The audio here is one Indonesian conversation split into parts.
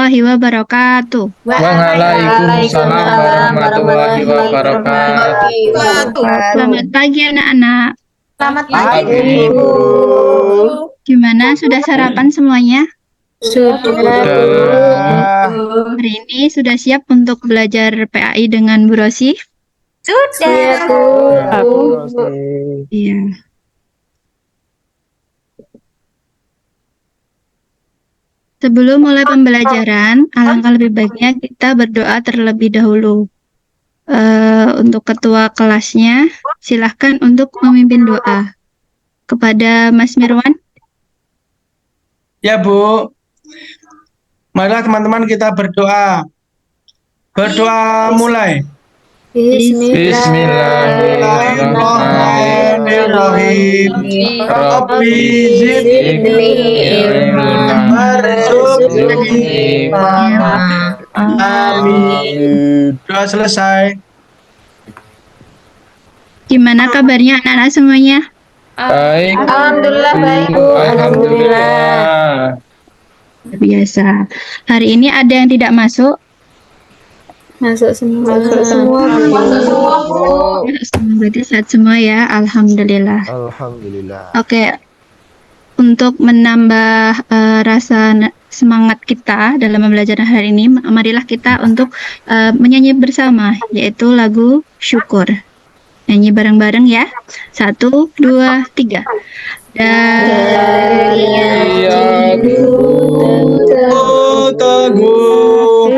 warahmatullahi wabarakatuh. Waalaikumsalam warahmatullahi wabarakatuh. Selamat pagi anak-anak. Selamat Pagi, pagi, Bu. Bu. Gimana, sudah sarapan semuanya? Sudah. Hari ini sudah siap untuk belajar PAI dengan Bu Rosi? Sudah. Iya. Sebelum mulai pembelajaran, alangkah lebih baiknya kita berdoa terlebih dahulu. Untuk ketua kelasnya, silahkan untuk memimpin doa. Kepada Mas Mirwan. Ya, Bu. Marilah teman-teman kita berdoa. Berdoa mulai. Bismillahirrahmanirrahim. Rabbi zidni ilman warzuqni fahma. Amin. Doa selesai. Gimana kabarnya anak-anak semuanya? Baik. Alhamdulillah baik, Bu. Alhamdulillah. Biasa. Hari ini ada yang tidak masuk? Masuk semua. Berarti sehat semua ya. Alhamdulillah. Oke. Untuk menambah rasa semangat kita dalam pembelajaran hari ini, marilah kita untuk menyanyi bersama, yaitu lagu Syukur. Nyanyi bareng-bareng ya. 1, 2, 3. Dari yang Teguh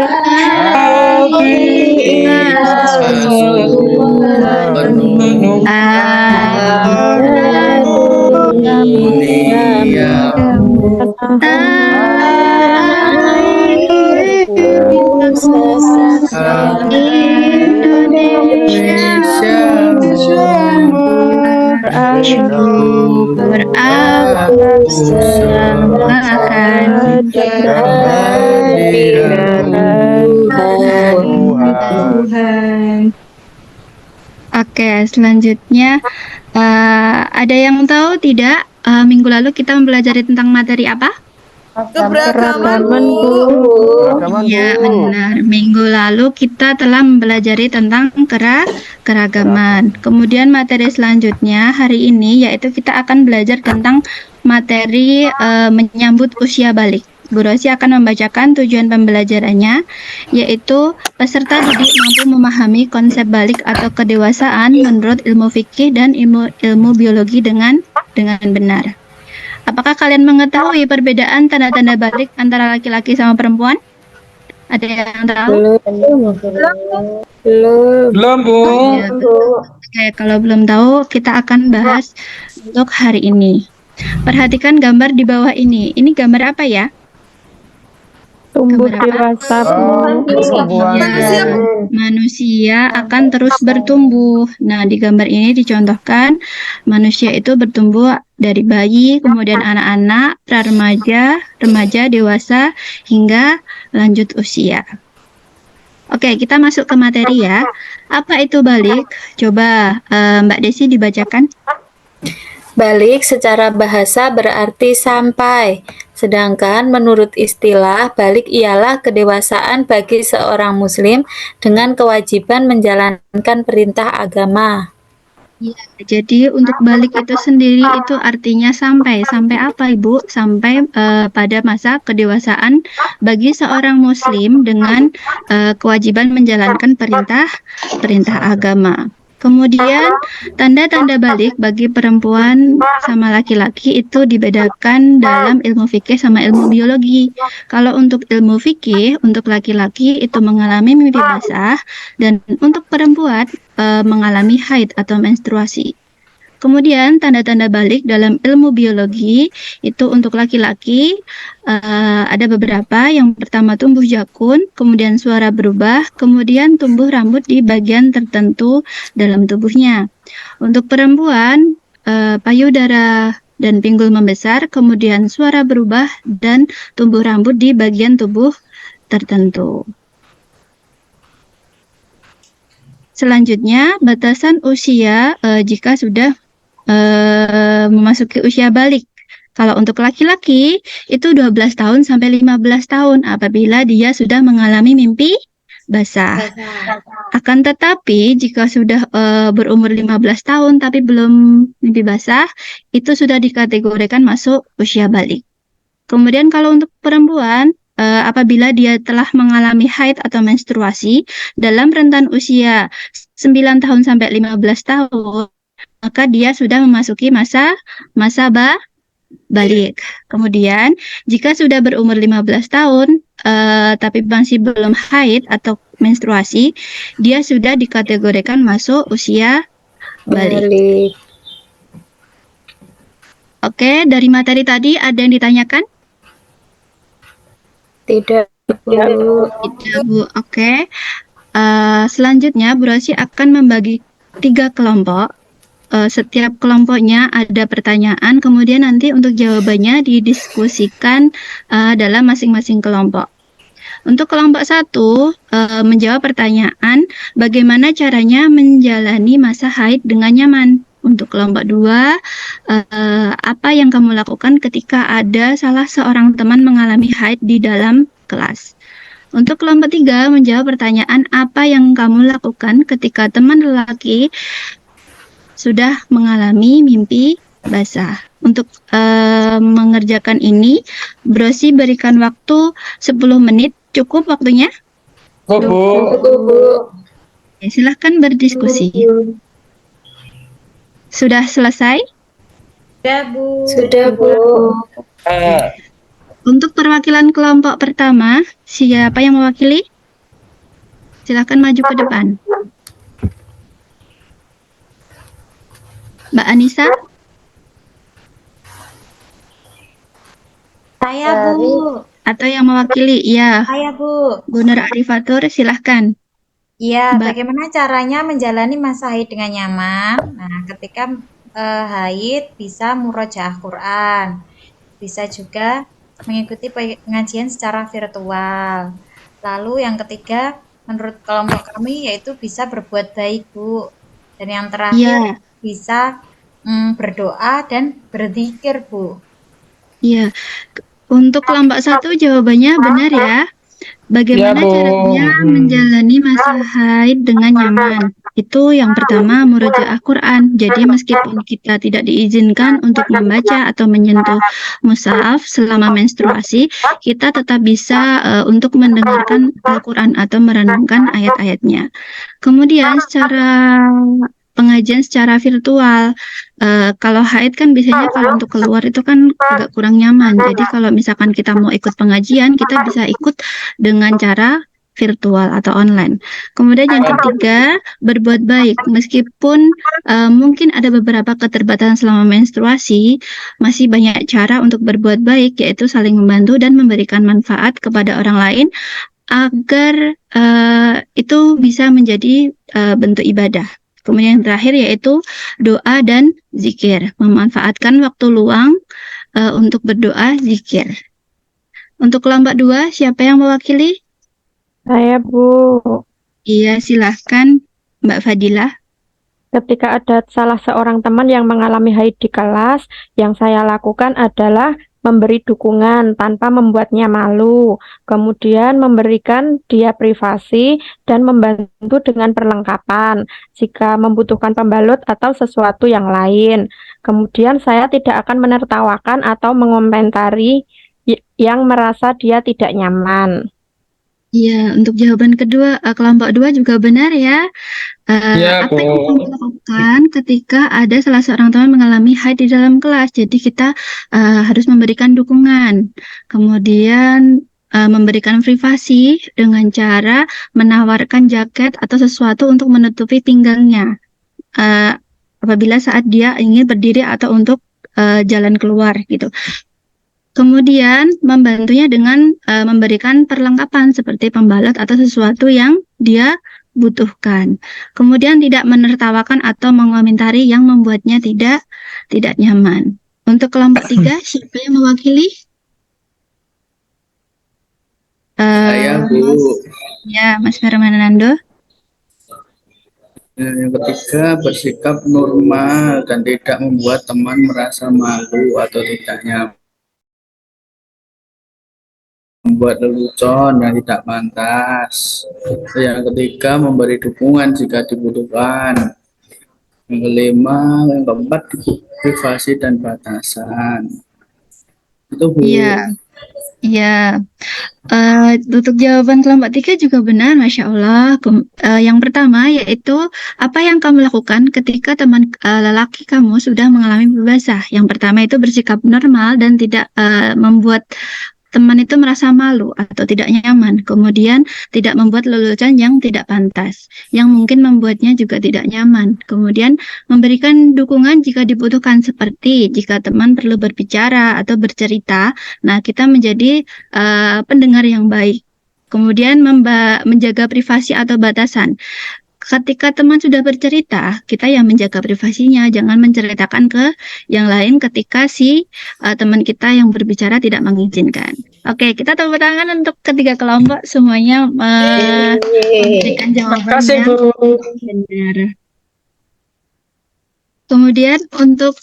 syukur aku sembahkan Tuhan. Oke, selanjutnya ada yang tahu tidak minggu lalu kita mempelajari tentang materi apa? Keberagaman, Bu. Iya, benar. Minggu lalu kita telah mempelajari tentang keragaman. Kemudian materi selanjutnya hari ini yaitu kita akan belajar tentang materi menyambut usia balik. Bu Rosi akan membacakan tujuan pembelajarannya, yaitu peserta didik mampu memahami konsep balik atau kedewasaan menurut ilmu fikih dan ilmu biologi dengan benar. Apakah kalian mengetahui perbedaan tanda-tanda balik antara laki-laki sama perempuan? Ada yang tahu? Belum, Bu. Oke, kalau belum tahu, kita akan bahas untuk hari ini. Perhatikan gambar di bawah ini. Ini gambar apa ya? Tumbuh dewasa. Manusia akan terus bertumbuh. Nah, di gambar ini dicontohkan manusia itu bertumbuh dari bayi, kemudian anak-anak, pra-remaja, remaja, dewasa, hingga lanjut usia. Oke, kita masuk ke materi ya. Apa itu balik? Coba Mbak Desi dibacakan. Balik secara bahasa berarti sampai, sedangkan menurut istilah, balik ialah kedewasaan bagi seorang muslim dengan kewajiban menjalankan perintah agama. Ya, jadi untuk balik itu sendiri itu artinya sampai apa Ibu? Sampai pada masa kedewasaan bagi seorang muslim dengan kewajiban menjalankan perintah agama. Kemudian tanda-tanda balik bagi perempuan sama laki-laki itu dibedakan dalam ilmu fikih sama ilmu biologi. Kalau untuk ilmu fikih, untuk laki-laki itu mengalami mimpi basah, dan untuk perempuan mengalami haid atau menstruasi. Kemudian tanda-tanda balik dalam ilmu biologi itu untuk laki-laki ada beberapa. Yang pertama tumbuh jakun, kemudian suara berubah, kemudian tumbuh rambut di bagian tertentu dalam tubuhnya. Untuk perempuan payudara dan pinggul membesar, kemudian suara berubah dan tumbuh rambut di bagian tubuh tertentu. Selanjutnya batasan usia jika sudah memasuki usia balik. Kalau untuk laki-laki itu 12 tahun sampai 15 tahun apabila dia sudah mengalami mimpi basah. Akan tetapi jika sudah berumur 15 tahun tapi belum mimpi basah, itu sudah dikategorikan masuk usia balik. Kemudian kalau untuk perempuan, apabila dia telah mengalami haid atau menstruasi dalam rentan usia 9 tahun sampai 15 tahun, maka dia sudah memasuki masa balik. Kemudian, jika sudah berumur 15 tahun, tapi masih belum haid atau menstruasi, dia sudah dikategorikan masuk usia balik. Balik. Oke, dari materi tadi ada yang ditanyakan? Tidak, Bu. Tidak, Bu. Oke. Selanjutnya, Bu Rosi akan membagi 3 kelompok. Setiap kelompoknya ada pertanyaan, kemudian nanti untuk jawabannya didiskusikan dalam masing-masing kelompok. Untuk kelompok 1, menjawab pertanyaan bagaimana caranya menjalani masa haid dengan nyaman. Untuk kelompok 2, apa yang kamu lakukan ketika ada salah seorang teman mengalami haid di dalam kelas. Untuk kelompok 3, menjawab pertanyaan apa yang kamu lakukan ketika teman lelaki sudah mengalami mimpi basah. Untuk mengerjakan ini, Brosi berikan waktu 10 menit. Cukup waktunya? Kok, Bu? Ya, silahkan berdiskusi. Sudah selesai? Sudah, Bu. Untuk perwakilan kelompok pertama, siapa yang mewakili? Silahkan maju ke depan. Mbak Anissa? Saya, Bu. Atau yang mewakili? Ya, Saya, Bu. Bu Nur Arifatur, silahkan. Iya, Mbak. bagaimana caranya menjalani masa haid dengan nyaman? Nah, ketika haid bisa murojaah Quran. Bisa juga mengikuti pengajian secara virtual. Lalu yang ketiga, menurut kelompok kami yaitu bisa berbuat baik, Bu. Dan yang terakhir bisa berdoa dan berzikir, Bu. Iya. Untuk kelompok 1 jawabannya benar ya. Bagaimana Ya, Bu. caranya menjalani masa haid dengan nyaman? Itu yang pertama, murojaah Quran. Jadi meskipun kita tidak diizinkan untuk membaca atau menyentuh mushaf selama menstruasi, kita tetap bisa untuk mendengarkan Al-Quran atau merenungkan ayat-ayatnya. Kemudian pengajian secara virtual. Kalau haid kan biasanya kalau untuk keluar itu kan agak kurang nyaman. Jadi kalau misalkan kita mau ikut pengajian, kita bisa ikut dengan cara virtual atau online. Kemudian yang ketiga, berbuat baik. Meskipun mungkin ada beberapa keterbatasan selama menstruasi, masih banyak cara untuk berbuat baik, yaitu saling membantu dan memberikan manfaat kepada orang lain agar itu bisa menjadi bentuk ibadah. Kemudian yang terakhir yaitu doa dan zikir. Memanfaatkan waktu luang untuk berdoa, zikir. Untuk kelompok 2, siapa yang mewakili? Saya, Bu. Iya, silahkan Mbak Fadilah. Ketika ada salah seorang teman yang mengalami haid di kelas, yang saya lakukan adalah memberi dukungan tanpa membuatnya malu, kemudian memberikan dia privasi dan membantu dengan perlengkapan jika membutuhkan pembalut atau sesuatu yang lain. Kemudian saya tidak akan menertawakan atau mengomentari yang merasa dia tidak nyaman. Iya, untuk jawaban kedua, kelompok 2 juga benar ya. Iya, Apa yang Bu. kamu lakukan ketika ada salah seorang teman mengalami haid di dalam kelas? Jadi kita harus memberikan dukungan, kemudian memberikan privasi dengan cara menawarkan jaket atau sesuatu untuk menutupi pinggangnya apabila saat dia ingin berdiri atau untuk jalan keluar gitu. Kemudian membantunya dengan memberikan perlengkapan seperti pembalut atau sesuatu yang dia butuhkan. Kemudian tidak menertawakan atau mengomentari yang membuatnya tidak nyaman. Untuk kelompok 3, siapa yang mewakili? Saya, Bu. Ya, Mas Firmanando. Yang ketiga, bersikap normal dan tidak membuat teman merasa malu atau tidak nyaman, membuat lelucon yang tidak pantas. Yang ketiga, memberi dukungan jika dibutuhkan. Yang kelima, yang keempat, privasi dan batasan. Itu Bu. Iya, iya. Untuk jawaban kelompok 3 juga benar, Masya Allah. Yang pertama yaitu apa yang kamu lakukan ketika teman lelaki kamu sudah mengalami basah. Yang pertama itu bersikap normal dan tidak membuat teman itu merasa malu atau tidak nyaman. Kemudian tidak membuat lelucon yang tidak pantas, yang mungkin membuatnya juga tidak nyaman. Kemudian memberikan dukungan jika dibutuhkan, seperti jika teman perlu berbicara atau bercerita. Nah, kita menjadi pendengar yang baik. Kemudian menjaga privasi atau batasan. Ketika teman sudah bercerita, kita yang menjaga privasinya, jangan menceritakan ke yang lain ketika si teman kita yang berbicara tidak mengizinkan. Oke, kita tepuk tangan untuk ketiga kelompok semuanya memberikan jawaban Makasih, yang Bu. benar. Kemudian untuk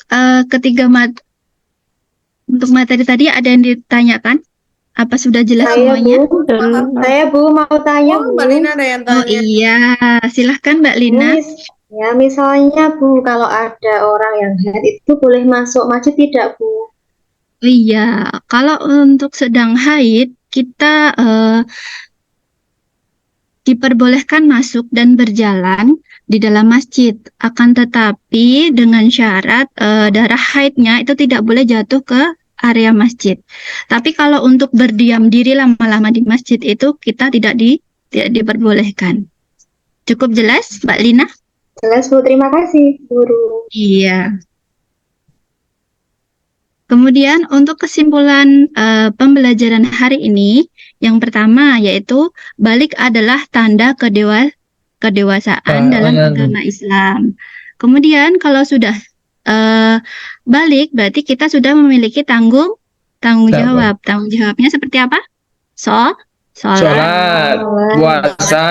untuk materi tadi ada yang ditanyakan? Apa sudah jelas semuanya? Saya Bu mau tanya Bu. Mbak Lina ada yang Oh tanya. iya, silahkan Mbak Lina. Ya, misalnya Bu, kalau ada orang yang haid itu boleh masuk masjid tidak Bu? Iya, kalau untuk sedang haid, kita diperbolehkan masuk dan berjalan di dalam masjid. Akan tetapi dengan syarat darah haidnya itu tidak boleh jatuh ke area masjid. Tapi kalau untuk berdiam diri lama-lama di masjid itu kita tidak diperbolehkan. Cukup jelas, Mbak Lina? Jelas Bu, terima kasih Guru. Iya. Kemudian untuk kesimpulan pembelajaran hari ini, yang pertama yaitu balik adalah tanda kedewasaan dalam agama Islam. Kemudian kalau sudah balik berarti kita sudah memiliki tanggung jawab. Tanggung jawabnya seperti apa? Sholat, Puasa.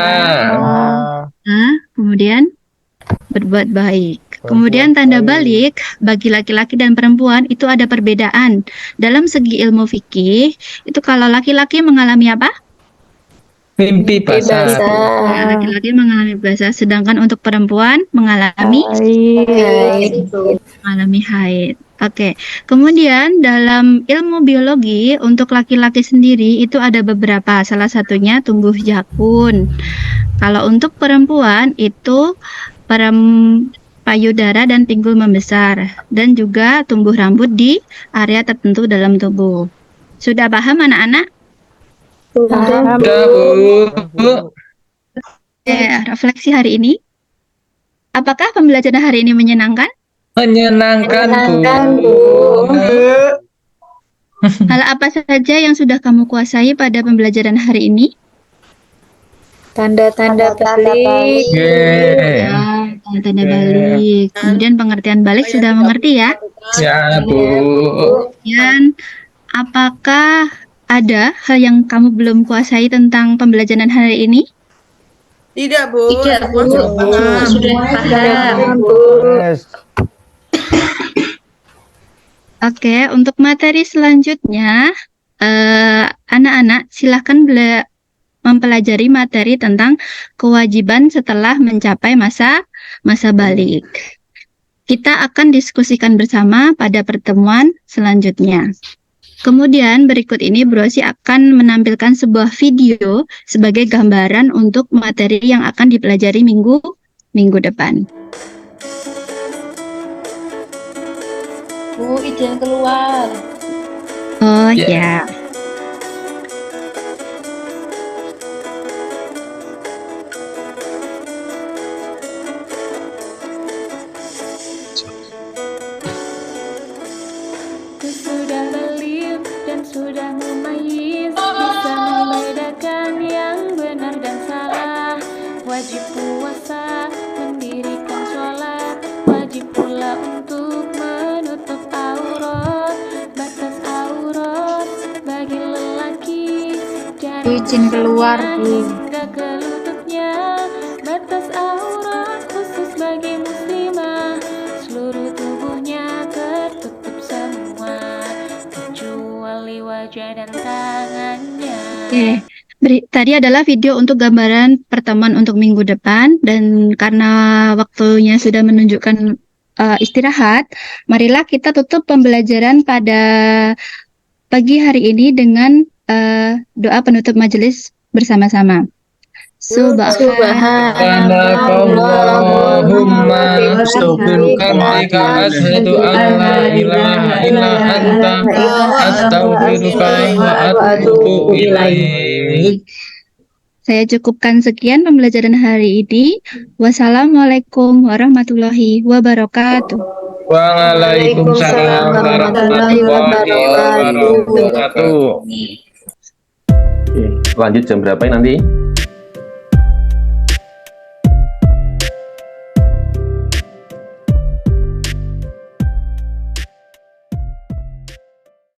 kemudian berbuat baik. Kemudian tanda balik bagi laki-laki dan perempuan itu ada perbedaan. Dalam segi ilmu fikih, itu kalau laki-laki mengalami apa? Mimpi basah. Nah, laki-laki mengalami basah, sedangkan untuk perempuan mengalami haid. Oke. Kemudian dalam ilmu biologi untuk laki-laki sendiri itu ada beberapa, salah satunya tumbuh jakun. Kalau untuk perempuan itu payudara dan pinggul membesar, dan juga tumbuh rambut di area tertentu dalam tubuh. Sudah paham anak-anak? Sudah, Bu. Refleksi hari ini. Apakah pembelajaran hari ini menyenangkan? Menyenangkan, Bu. Hal apa saja yang sudah kamu kuasai pada pembelajaran hari ini? Tanda-tanda balik. Tanda balik. Kemudian pengertian balik sudah mengerti ya? Ya, Bu. Dan apakah ada hal yang kamu belum kuasai tentang pembelajaran hari ini? Tidak, Bu. Tidak, Bu. Sudah paham. Oke, untuk materi selanjutnya, anak-anak silahkan mempelajari materi tentang kewajiban setelah mencapai masa balik. Kita akan diskusikan bersama pada pertemuan selanjutnya. Kemudian berikut ini Bu Rosi akan menampilkan sebuah video sebagai gambaran untuk materi yang akan dipelajari minggu depan. Bu, izin keluar. Oh ya. Sudah balik dan sudah mumayyiz, bisa membedakan yang benar dan salah. Wajib puasa, mendirikan sholat, wajib pula untuk menutup aurat, batas aurat bagi lelaki dari Izin keluar, Bu. hingga ke lututnya, batas aurat khusus Oke. Tadi adalah video untuk gambaran pertemuan untuk minggu depan, dan karena waktunya sudah menunjukkan istirahat, marilah kita tutup pembelajaran pada pagi hari ini dengan doa penutup majelis bersama-sama. Subhanakallahumma astaghfiruka asyhadu an la ilaha illa anta astaghfiruka wa atubu ilaik. Saya cukupkan sekian pembelajaran hari ini. Wassalamualaikum warahmatullahi wabarakatuh. Waalaikumsalam warahmatullahi wabarakatuh. Lanjut jam berapa ini nanti?